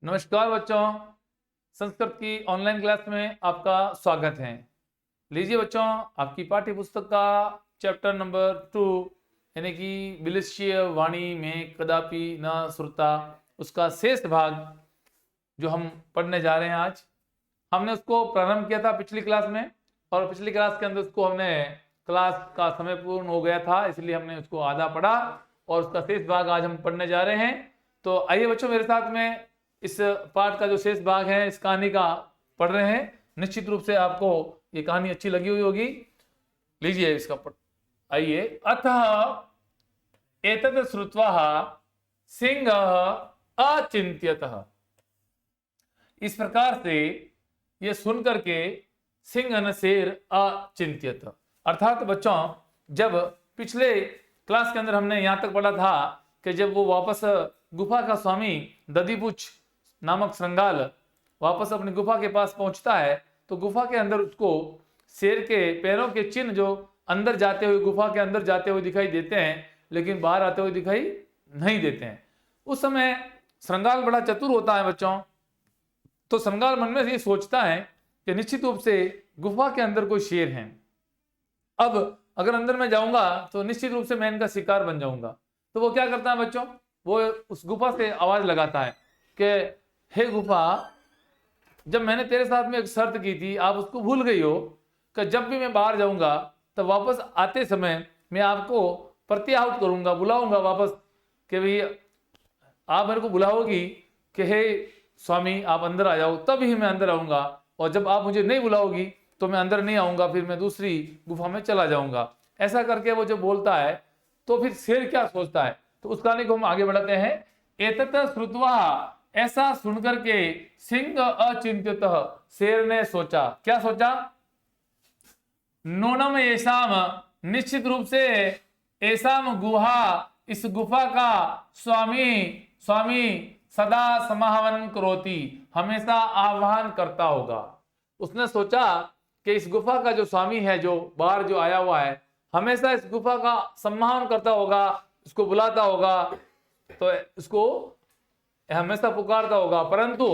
नमस्कार बच्चों, संस्कृत की ऑनलाइन क्लास में आपका स्वागत है। लीजिए बच्चों, आपकी पाठ्य पुस्तक का चैप्टर नंबर 2 यानी कि विलिष्य वाणी में कदापि न श्रुता, उसका शेष भाग जो हम पढ़ने जा रहे हैं आज। हमने उसको प्रारंभ किया था पिछली क्लास में, और पिछली क्लास के अंदर उसको हमने क्लास का समय पूर्ण हो गया था, इसलिए हमने उसको आधा पढ़ा और उसका शेष भाग आज हम पढ़ने जा रहे हैं। तो आइए बच्चों, मेरे साथ में इस पाठ का जो शेष भाग है इस कहानी का पढ़ रहे हैं। निश्चित रूप से आपको ये कहानी अच्छी लगी हुई होगी। लीजिए इसका आइए। अतः एतत् श्रुत्वा सिंहः अचिंत्यतः। इस प्रकार से ये सुन करके सिंह न शेर अचिंत्यत, अर्थात बच्चों जब पिछले क्लास के अंदर हमने यहां तक पढ़ा था कि जब वो वापस गुफा का स्वामी दधिपुच्छ नामक श्रृंगाल वापस अपनी गुफा के पास पहुंचता है, तो गुफा के अंदर उसको शेर के पैरों के चिन्ह जो अंदर जाते हुए गुफा के अंदर जाते हुए दिखाई देते हैं, लेकिन बाहर आते हुए दिखाई नहीं देते हैं। उस समय श्रृंगाल बड़ा चतुर होता है बच्चों, तो श्रृंगाल मन में ये सोचता है कि निश्चित रूप से गुफा के अंदर कोई शेर है। अब अगर अंदर मैं जाऊंगा तो निश्चित रूप से मैं इनका शिकार बन जाऊंगा। तो वो क्या करता है बच्चों, वो उस गुफा से आवाज लगाता है कि हे गुफा, जब मैंने तेरे साथ में एक शर्त की थी आप उसको भूल गई हो कि जब भी मैं बाहर जाऊंगा तब वापस आते समय मैं आपको प्रत्याहुत करूंगा, बुलाऊंगा वापस कि भाई आप मेरे को बुलाओगी कि हे स्वामी आप अंदर आ जाओ, तब ही मैं अंदर आऊंगा, और जब आप मुझे नहीं बुलाओगी तो मैं अंदर नहीं आऊंगा, फिर मैं दूसरी गुफा में चला जाऊंगा। ऐसा करके वो जब बोलता है तो फिर शेर क्या सोचता है, तो उस कहानी को हम आगे बढ़ाते हैं। एतत् श्रुत्वा, ऐसा सुनकर के सिंह अचिंत्यतः, शेर ने सोचा, क्या सोचा, नूनम येषाम, निश्चित रूप से ऐसाम गुहा, इस गुफा का स्वामी सदा समाहवन करोति, हमेशा आह्वान करता होगा। उसने सोचा कि इस गुफा का जो स्वामी है, जो बाहर जो आया हुआ है, हमेशा इस गुफा का सम्मान करता होगा, इसको बुलाता होगा, तो इसको हमेशा पुकारता होगा। परंतु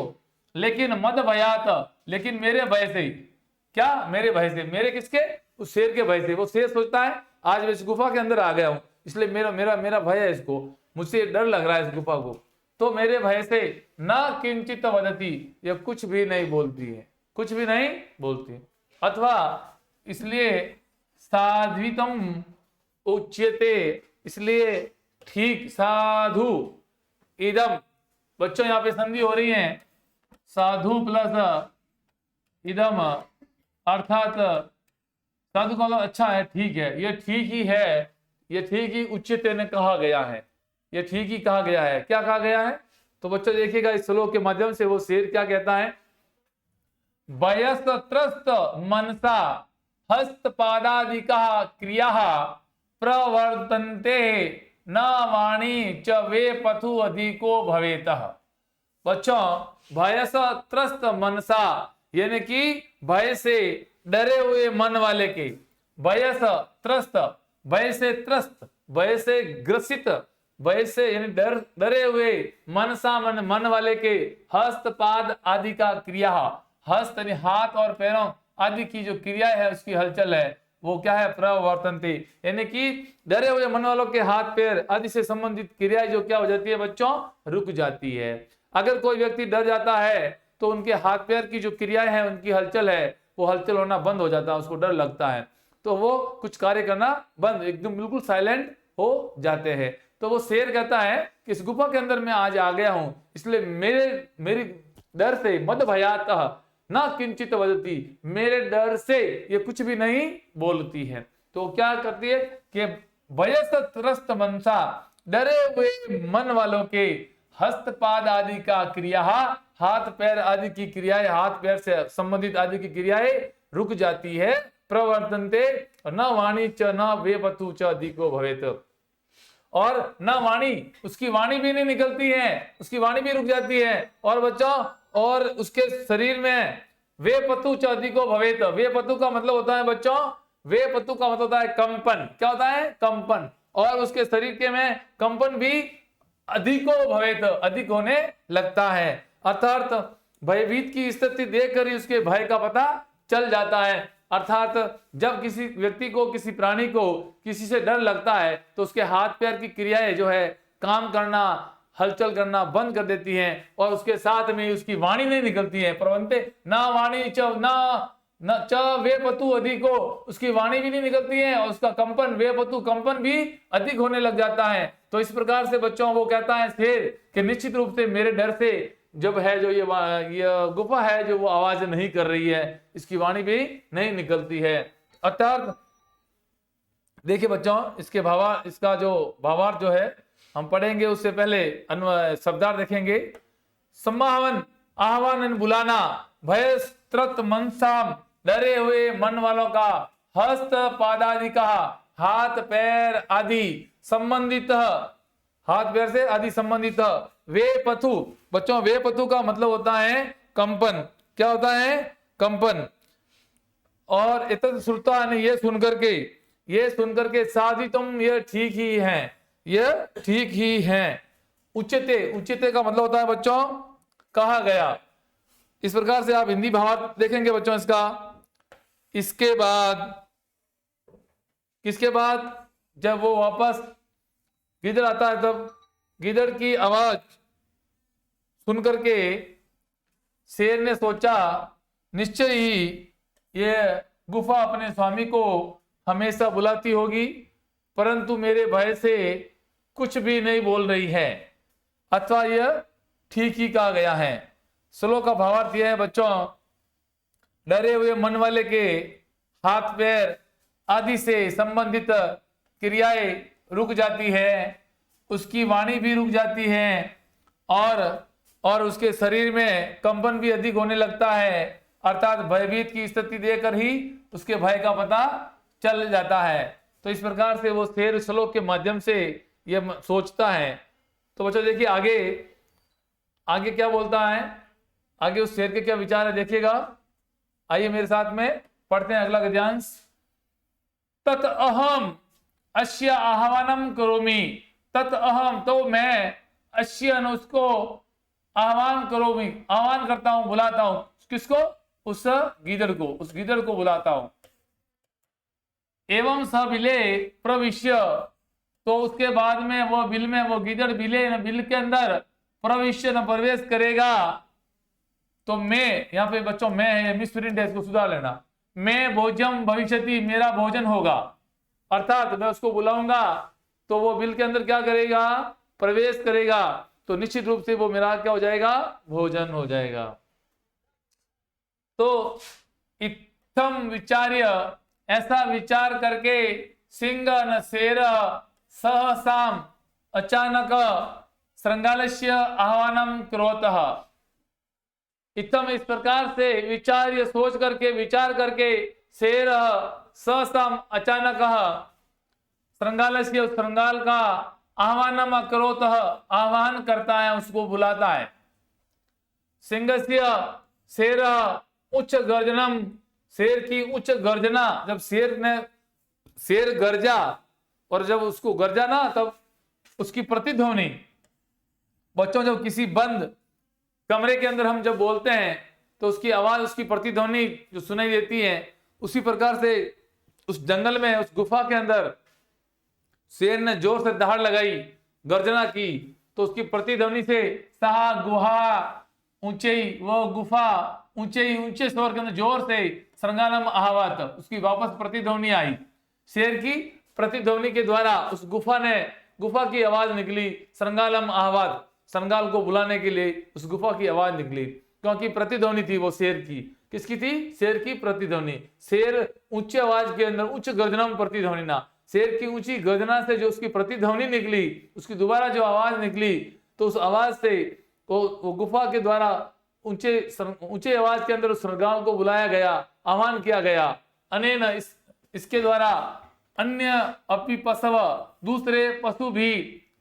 लेकिन मद भयात, लेकिन मेरे भय से, क्या मेरे भय से, मेरे किसके, उस शेर के भय से। वो शेर सोचता है आज मैं इस गुफा के अंदर आ गया हूं, इसलिए मेरा मेरा मेरा भय है, इसको मुझसे डर लग रहा है इस गुफा को, तो मेरे भय से ना किंचित वदती, ये कुछ भी नहीं बोलती है, कुछ भी नहीं बोलती। अथवा इसलिए साध्वितम उच्यते, इसलिए ठीक, साधु इदम, बच्चों यहाँ पे संधि हो रही है, साधु प्लस इदम, अर्थात साधु का मतलब अच्छा है, ठीक है, ये ठीक ही है, ये ठीक ही उच्चते ने कहा गया है, ये ठीक ही कहा गया है। क्या कहा गया है, तो बच्चों देखिएगा इस श्लोक के माध्यम से वो शेर क्या कहता है, वयस्त्रस्त मनसा हस्तपादादिका क्रिया प्रवर्तन्ते न वाणी च वे पथु अधिको भवेतः। बच्चों भयस त्रस्त मनसा, यानी कि भय से डरे हुए मन वाले के, भयस त्रस्त, भय से त्रस्त, भय से ग्रसित, भय से यानी डरे हुए, मनसा मन वाले के, हस्तपाद आदि का क्रिया, हस्त यानी हाथ और पैरों आदि की जो क्रिया है उसकी हलचल है, वो क्या है, प्रवर्तन्ते, यानी कि डरे हुए मन वालों के हाथ पैर आदि से संबंधित क्रियाएं जो क्या हो जाती है बच्चों, रुक जाती है। अगर कोई व्यक्ति डर जाता है तो उनके हाथ पैर की जो क्रियाएं हैं, उनकी हलचल है, वो हलचल होना बंद हो जाता है, उसको डर लगता है, तो वो कुछ कार्य करना बंद, एकदम बिल्कुल साइलेंट हो जाते हैं। तो वो शेर कहता है कि इस गुफा के अंदर मैं आज आ गया हूं, इसलिए मेरी डर से मद भयातः ना किंचित वदती, मेरे डर से ये कुछ भी नहीं बोलती है। तो क्या करती है कि भयस त्रस्त मनसा, डरे हुए मन वालों के, हस्तपाद आदि का क्रिया, हाथ पैर आदि की क्रियाएं, हाथ पैर से संबंधित आदि की क्रियाएं रुक जाती है, प्रवर्तन्ते न वाणी च न वेपतु च अधिको भवेत, और न वाणी, उसकी वाणी भी नहीं निकलती है, उसकी वाणी भी रुक जाती है, और बच्चों और उसके शरीर में वे पतु च अधिको भवेत, वे पतु का मतलब होता है बच्चों, वे पतु का मतलब होता है कंपन, क्या होता है, कंपन, और उसके शरीर के में कंपन भी अधिको भवेत, अधिक होने लगता है। अर्थात भयभीत की स्थिति देखकर ही उसके भय का पता चल जाता है। अर्थात जब किसी व्यक्ति को, किसी प्राणी को किसी से डर लगता है तो उसके हाथ पैर की क्रियाएं जो है काम करना, हलचल करना बंद कर देती हैं और उसके साथ में उसकी वाणी नहीं निकलती है। प्रवंते ना वाणी च ना न च वे पतु अधिको, उसकी वाणी भी नहीं निकलती है और उसका कंपन, वे पतु कंपन भी अधिक होने लग जाता है। तो इस प्रकार से बच्चों वो कहता है शेर कि निश्चित रूप से मेरे डर से जब है जो ये गुफा है जो वो आवाज नहीं कर रही है, इसकी वाणी भी नहीं निकलती है। अर्थात देखिए बच्चों, इसका जो भावार्थ जो है हम पढ़ेंगे, उससे पहले शब्दार्थ देखेंगे। सम्माहवन आह्वान बुलाना, भय त्रत मनसाम डरे हुए मन वालों का, हस्त पादादि का हाथ पैर आदि संबंधित, हाथ पैर से आदि संबंधित, वे पथु, बच्चों वे पथु का मतलब होता है कंपन। क्या होता है? कंपन। और इतने श्रुता ने ये सुनकर के साधितम, ये ठीक ही है, ये ठीक ही है। उच्चते, उच्चते का मतलब होता है बच्चों कहा गया। इस प्रकार से आप हिंदी भावार्थ देखेंगे बच्चों इसका। इसके बाद जब वो वापस गीदड़ आता है तब गीदड़ की आवाज सुनकर के शेर ने सोचा निश्चय ही ये गुफा अपने स्वामी को हमेशा बुलाती होगी, परंतु मेरे भय से कुछ भी नहीं बोल रही है, अथवा यह ठीक ही कहा गया है। श्लोक का भावार्थ यह है बच्चों, डरे हुए मन वाले के हाथ पैर आदि से संबंधित क्रियाएं रुक जाती है, उसकी वाणी भी रुक जाती है और उसके शरीर में कंपन भी अधिक होने लगता है। अर्थात भयभीत की स्थिति देकर ही उसके भय का पता चल जाता है। तो इस प्रकार से वो शेर श्लोक के माध्यम से ये सोचता है। तो बच्चों देखिए आगे क्या बोलता है, आगे उस शेर के क्या विचार है देखिएगा। आइए मेरे साथ में पढ़ते हैं अगला गद्यांश। तत अहम अश्य आह्वानम करोमि, तत अहम तो मैं, अश्य उसको, आह्वान करोमि आह्वान करता हूं, बुलाता हूं। किसको? उस गीदड़ को बुलाता हूं। एवं स बिले प्रविश्य, तो उसके बाद में वो बिल में, वो गीदड़ बिल के अंदर प्रविश्य न प्रवेश करेगा। तो मैं, यहाँ पे बच्चों मैं है, मिसप्रिंट है, इसको सुधार लेना। मैं भोजम भविष्यति, मेरा भोजन होगा। अर्थात मैं उसको बुलाऊंगा तो वो बिल के अंदर क्या करेगा? प्रवेश करेगा, तो निश्चित रूप से वो मेरा क्या हो जाएगा? भोजन हो जाएगा। तो इत्थम विचार्य, ऐसा विचार करके सिंह न शेर सहसाम अचानक श्रृंगालस्य आह्वानम क्रोतः। इत्थम इस प्रकार से विचार करके शेर सहसाम अचानक श्रृंगालस्य, श्रृंगाल का आह्वानम अकरोतः आह्वान करता है, उसको बुलाता है। सिंहस्य शेर उच्च गर्जनम, शेर की उच्च गर्जना, जब शेर गर्जा और जब उसको गर्जा ना तब उसकी प्रतिध्वनि, बच्चों जब किसी बंद कमरे के अंदर हम जब बोलते हैं तो उसकी आवाज, उसकी प्रतिध्वनि जो सुनाई देती है, उसी प्रकार से उस जंगल में, उस गुफा के अंदर शेर ने जोर से दहाड़ लगाई, गर्जना की, तो उसकी प्रतिध्वनि से सहा गुहा ऊंचे, वो गुफा ऊंचे स्वर के अंदर जोर से श्रृंगालम आह्वात, उसकी वापस प्रतिध्वनि आई। शेर की प्रतिध्वनि के द्वारा उस गुफा की आवाज निकली, श्रृंगालम आह्वात, श्रृंगाल को बुलाने के लिए उस गुफा की आवाज निकली, क्योंकि प्रतिध्वनि थी वो शेर की। किसकी थी? शेर की प्रतिध्वनि। शेर उच्च आवाज के अंदर, उच्च गर्जना में प्रतिध्वनि ना, शेर की ऊंची गर्जना से जो उसकी प्रतिध्वनि निकली, उसकी दोबारा जो आवाज निकली, तो उस आवाज से वो गुफा के द्वारा ऊंचे आवाज के अंदर उस श्रृंगाल को बुलाया गया, आह्वान किया गया। अनेन इसके द्वारा अन्य अपि पशव, दूसरे पशु भी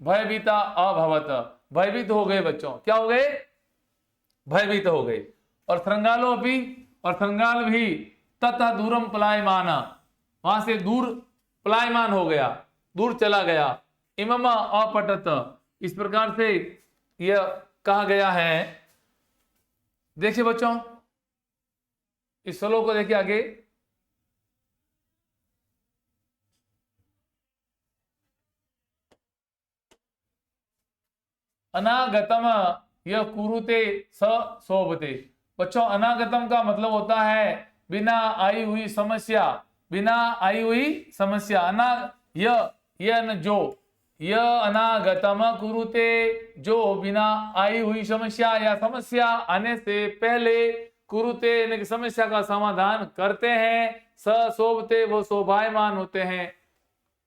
भयभीता अभवत, भयभीत हो गए बच्चों। क्या हो गए? भयभीत हो गए। और श्रृंगालो भी, और श्रृंगाल भी ततः दूरम पलायमान, वहां से दूर पलायमान हो गया, दूर चला गया। इमम अपटत, इस प्रकार से यह कहा गया है देखिए बच्चों, इस श्लोक को देखिए आगे। अनागतम यह कुरुते स शोभते। बच्चों, अनागतम का मतलब होता है बिना आई हुई समस्या, बिना आई हुई समस्या। यह न जो, यह अनागतम कुरुते, जो बिना आई हुई समस्या या समस्या आने से पहले कुरुते यानी कि समस्या का समाधान करते हैं। स शोभते, वो शोभायमान होते हैं।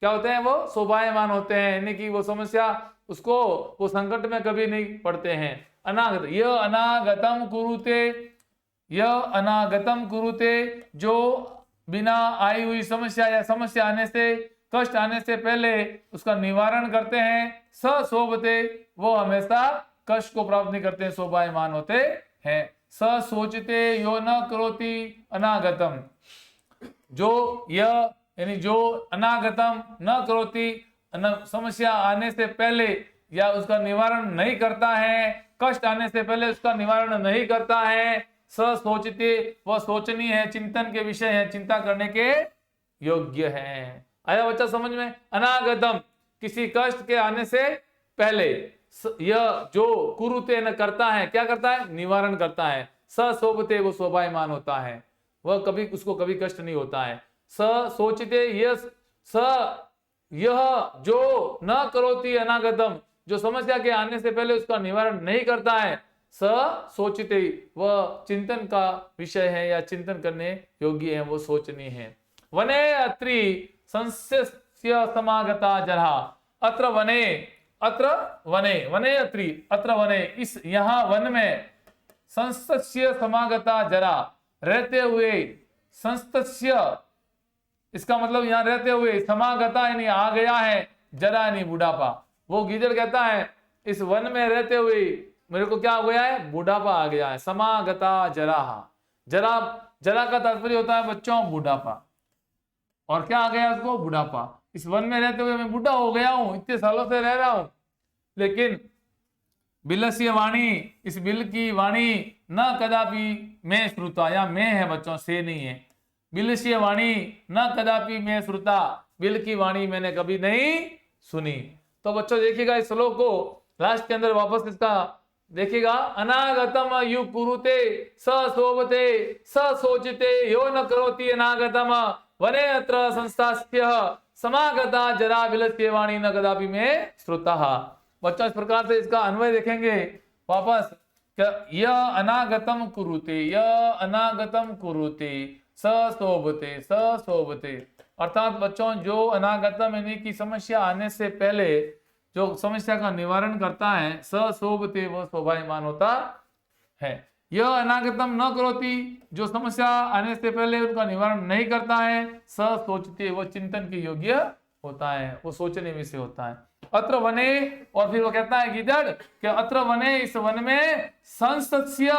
क्या होते हैं? वो शोभायमान होते हैं, यानी कि वो समस्या उसको, वो संकट में कभी नहीं पड़ते हैं। अनागत, यह अनागतम कुरुते, यह अनागतम कुरुते, जो बिना आई हुई समस्या या समस्या आने से, कष्ट आने से पहले उसका निवारण करते हैं। स शोभते, वो हमेशा कष्ट को प्राप्त नहीं करते हैं, शोभायमान होते हैं। स सोचते यो न करोति अनागतम, जो यह यानी जो अनागतम न करोति, समस्या आने से पहले या उसका निवारण नहीं करता है, कष्ट आने से पहले उसका निवारण नहीं करता है। स सोचते, वह सोचनीय है, चिंतन के विषय है, चिंता करने के योग्य है। आया बच्चा समझ में? अनागतम, किसी कष्ट के आने से पहले। यह जो कुरुते न करता है, क्या करता है? निवारण करता है। स शोभते, वो शोभायमान होता है, वह कभी, उसको कभी कष्ट नहीं होता है। स सोचते, यह जो न करोति अनागतम, जो समस्या के आने से पहले उसका निवारण नहीं करता है। स सोचते, वह चिंतन का विषय है या चिंतन करने योग्य है, वो सोचनीय है। वने अत्रि संस्य समागता जरा, अत्र वने, अत्र वने, वने अत्रि, अत्र वने, इस यहाँ वन में, संस्य समागता जरा, रहते हुए, संस्य इसका मतलब यहां रहते हुए, समागता यानी आ गया है, जरा यानी बुढ़ापा। वो गीदड़ कहता है इस वन में रहते हुए मेरे को क्या हो गया है? बुढ़ापा आ गया है। समागता जरा, जरा, जरा का तात्पर्य होता है बच्चों बुढ़ापा, और क्या आ गया उसको? बुढ़ापा। इस वन में रहते हुए मैं बूढ़ा हो गया हूं, इतने सालों से रह रहा हूं, लेकिन बिलस्य वाणी, इस बिल की वाणी न कदापि मैं श्रुता, या मैं है बच्चों, से नहीं है। बिलस्य वाणी न कदापि मैं श्रुता, बिल की वाणी मैंने कभी नहीं सुनी। तो बच्चों देखिएगा इस श्लोक को लास्ट के अंदर वापस इसका देखिएगा। अनागतम यु कुरुते स शोभते स सोचते यो न करोति अनागतम वने अत्र संस्थास्यः समागता जरा बिलस्य वाणी न कदापि में श्रुता। बच्चों इस प्रकार से इसका अन्वय देखेंगे वापस। यह अनागतम कुरुते, यह अनागतम कुरुते स शोभते, स शोभते, अर्थात बच्चों जो अनागतम यानी कि समस्या आने से पहले जो समस्या का निवारण करता है, स शोभते, वह शोभायमान होता है। यह अनागतम न करोति, जो समस्या आने से पहले उनका निवारण नहीं करता है। स सोचते, वह चिंतन के योग्य होता है, वो सोचने में से होता है। अत्र वने, और फिर वो कहता है गीदड़ कि अत्र वने, इस वन में, संसत्स्य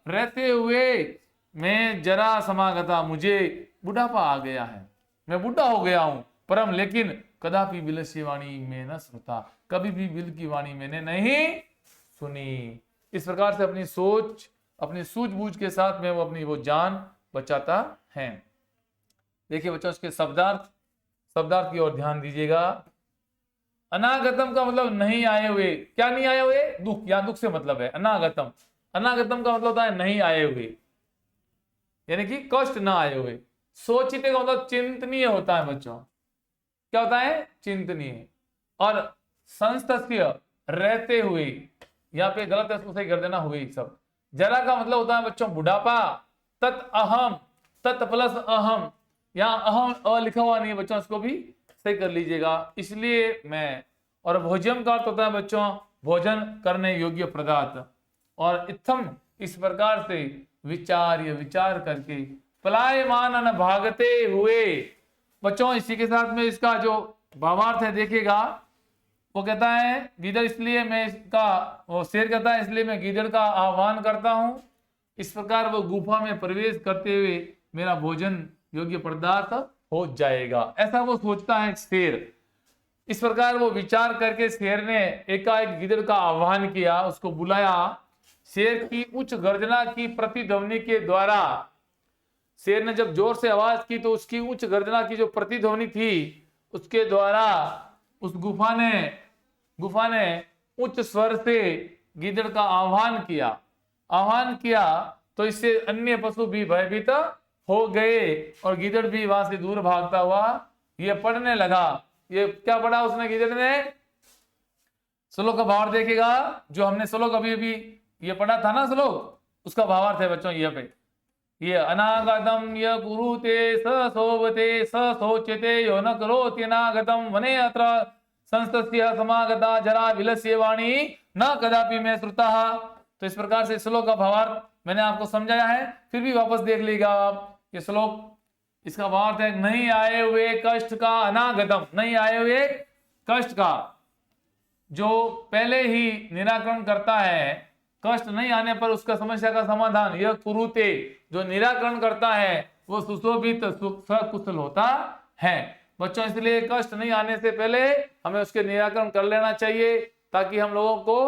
रहते हुए, मैं जरा समागता, मुझे बुढ़ापा आ गया है, मैं बूढ़ा हो गया हूं, परम लेकिन कदापि बिलस्य वाणी में न सुनता, कभी भी बिल की वाणी मैंने नहीं सुनी। इस प्रकार से अपनी सोच, अपनी सूझबूझ के साथ में वो अपनी वो जान बचाता है। देखिए बच्चों इसके शब्दार्थ, शब्दार्थ की ओर ध्यान दीजिएगा। अनागतम का मतलब नहीं आए हुए। क्या नहीं आए हुए? दुख, या दुख से मतलब है अनागतम। अनागतम का मतलब होता है नहीं आए हुए, यानी कि कष्ट ना आए हुए। सोचिते का मतलब चिंतनीय होता है बच्चों। क्या होता है? चिंतनीय। और संस्तस्य रहते हुए, यहाँ पे गलत है, उसको सही कर देना, हुए सब। जरा का मतलब होता है बच्चों बुढ़ापा। तत् अहम, तत् प्लस अहम, यहाँ अहम अ लिखा हुआ नहीं है बच्चों, इसको भी सही कर लीजिएगा। इसलिए मैं, और भोज्यम का अर्थ होता है बच्चों भोजन करने योग्य पदार्थ। और इत्थम, इस प्रकार से विचार, ये विचार करके, पलायमान भागते हुए। बच्चों इसी के साथ में इसका जो भावार्थ है देखिएगा, वो कहता है गीदड़, इसलिए मैं इसका, वो शेर कहता है इसलिए मैं गीदड़ का आह्वान करता हूं, इस प्रकार वो गुफा में प्रवेश करते हुए मेरा भोजन योग्य पदार्थ हो जाएगा, ऐसा वो सोचता है शेर। इस प्रकार वो विचार करके शेर ने एकाएक गीदड़ का आह्वान किया, उसको बुलाया। शेर की उच्च गर्जना की प्रतिध्वनि के द्वारा, शेर ने जब जोर से आवाज की तो उसकी उच्च गर्जना की जो प्रतिध्वनि थी उसके द्वारा उस गुफा ने उच्च स्वर से गीदड़ का आह्वान किया तो इससे अन्य पशु भी भयभीत हो गए और गीदड़ भी वहां से दूर भागता हुआ ये पढ़ने लगा। ये क्या पढ़ा उसने गीदड़ ने? श्लोक का भावार्थ देखेगा, जो हमने श्लोक अभी ये पढ़ा था ना श्लोक, उसका भावार्थ है बच्चों ये पे। ये अनागतम य कुरुते स शोभते स शोच्यते यो न करोति अनागतम वने अत्र संस्तस्य समागता जरा विलस्य वाणी न कदापि मैं श्रुता। तो इस प्रकार से श्लोक का भावार्थ मैंने आपको समझाया है, फिर भी वापस देख लीजिएगा आप। ये श्लोक, इसका भावार्थ है नहीं आए हुए कष्ट का अनागतम, नहीं आए हुए कष्ट का जो पहले ही निराकरण करता है, कष्ट नहीं आने पर उसका समस्या का समाधान यह कुरुते जो निराकरण करता है वो सुशोभित सकुशल होता है। बच्चों इसलिए कष्ट नहीं आने से पहले हमें उसके निराकरण कर लेना चाहिए ताकि हम लोगों को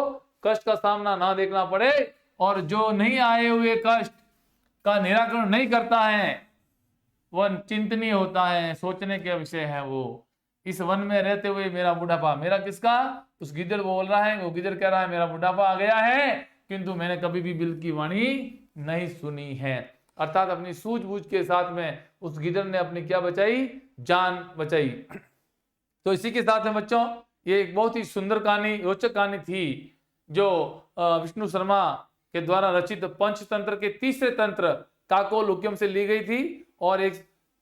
कष्ट का सामना ना देखना पड़े। और जो नहीं आए हुए कष्ट का निराकरण नहीं करता है वह चिंतनीय होता है, सोचने के विषय है। वो इस वन में रहते हुए मेरा बुढ़ापा, मेरा किसका? उस गिद्दड़ बोल रहा है, वो गिद्दड़ कह रहा है मेरा बुढ़ापा आ गया है किंतु मैंने कभी भी बिल की वाणी नहीं सुनी है। अर्थात अपनी सूझबूझ के साथ में उस गिद्दड़ ने अपनी क्या बचाई? जान बचाई। तो इसी के साथ में बच्चों ये एक बहुत ही सुंदर कहानी, रोचक कहानी थी जो विष्णु शर्मा के द्वारा रचित पंचतंत्र के तीसरे तंत्र काकोलुक्यम से ली गई थी। और एक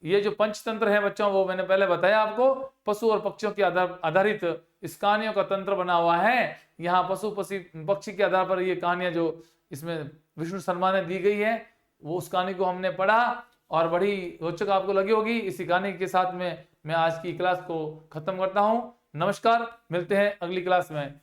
ये जो पंचतंत्र है बच्चों वो मैंने पहले बताया आपको, पशु और पक्षियों के आधारित इस कहानियों का तंत्र बना हुआ है। यहाँ पक्षी के आधार पर ये कहानियां जो इसमें विष्णु शर्मा ने दी गई है वो उस कहानी को हमने पढ़ा और बड़ी रोचक आपको लगी होगी। इसी कहानी के साथ में मैं आज की क्लास को खत्म करता हूँ। नमस्कार, मिलते हैं अगली क्लास में।